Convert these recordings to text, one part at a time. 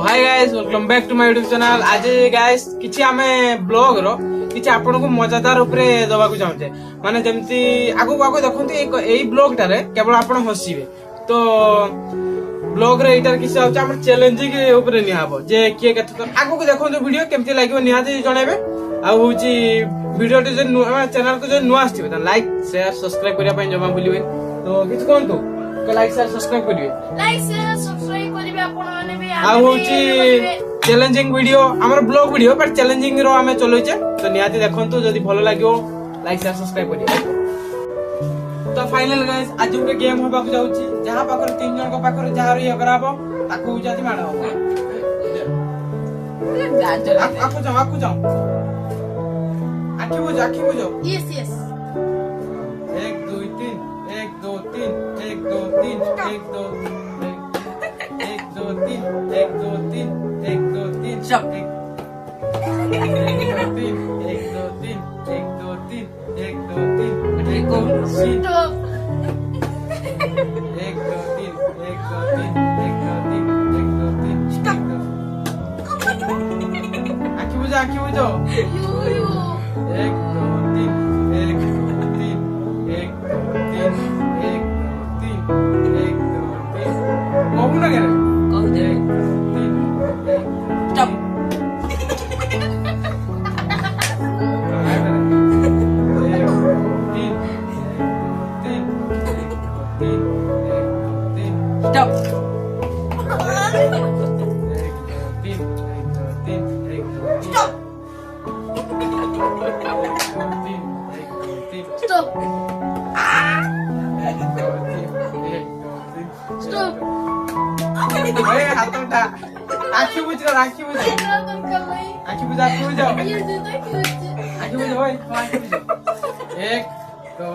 Hi guys welcome back to my YouTube channel. आज guys किछि आमे ब्लॉग रो किछि आपन को मजादार ऊपर दबा को चाहते माने जेमती आगो आगो देखंती एई ब्लॉग टारे केवल आपन हसिबे तो ब्लॉग रे एटार किछि आउछ हमर चैलेंजिंग ऊपर नि हाबो जे के केते तो आगो को देखंतो वीडियो केमती लागियो निहाती जणाबे आ होची वीडियो जे चैनल को जे नुआ आस्थिबे त लाइक शेयर सब्सक्राइब करिया पय जमा बुलिबे तो किछि कोनतो लाइक शेयर सब्सक्राइब करिवे लाइक शेयर सब्सक्राइब करिवे आपन माने भी आ होची चैलेंजिंग वीडियो हमर ब्लॉग वीडियो पर चैलेंजिंग रो हमें चलोइचे तो निहाती देखंतु जदी भलो लागियो लाइक शेयर सब्सक्राइब करिवे। तो फाइनल गाइस आज उके गेम होबा को जाउची जहां पाकर तीन जन को पाकर जहां रे कराबो ताकू जाती माडा हो आकु जाओ आखी बुझो yes yes 1 2 3 1 2 3 1 2 3 1 2 1 2 3 1 2 3 1 2 3 stop 1 2 3 1 2 3 1 2 3 1 2 3 1 2 3 stop 1 2 3 1 2 3 1 2 3 1 2 3 stop आखी बुझो यू 1 2 3 1 2 3 1 2 3 1 2 3 1 2 3 कहू ना करे कहू दे 3 स्टॉप स्टॉप स्टॉप अरे हाथोटा आखी बुझ आखी बुझ आखी बुझ ओए आखी बुझ 1 2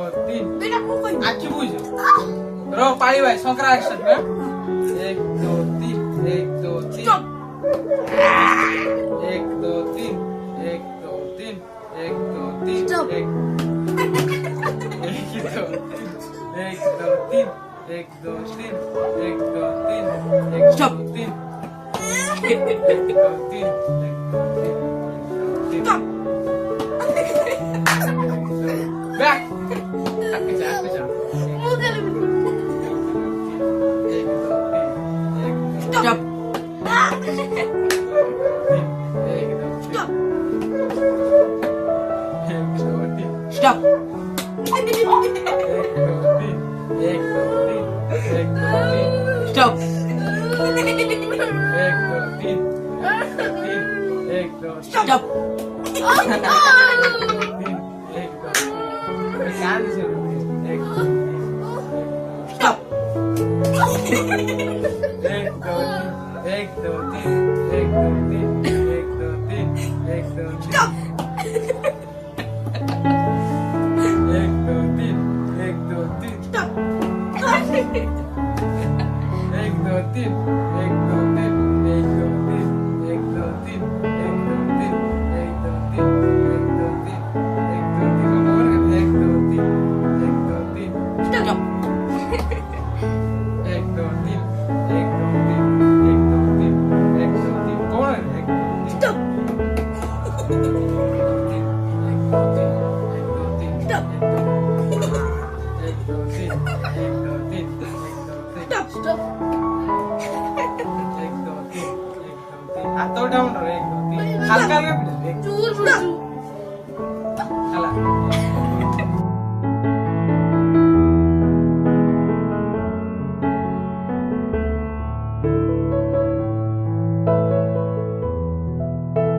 3 आखी बुझ रो पाई भाई संक्रा एक्शन में 1 2 3 1 2 3 1 2 3 1 2 3 1 2 3 Stop. 1 2 3 1 2 3 1 2 3 1 Stop. 2 3 1 2 3 Stop. Back. Aku Stop. Stop. Stop. Stop. Stop. Stop. हाथ डाउन रे 1 2 3 हल्का हल्का चूर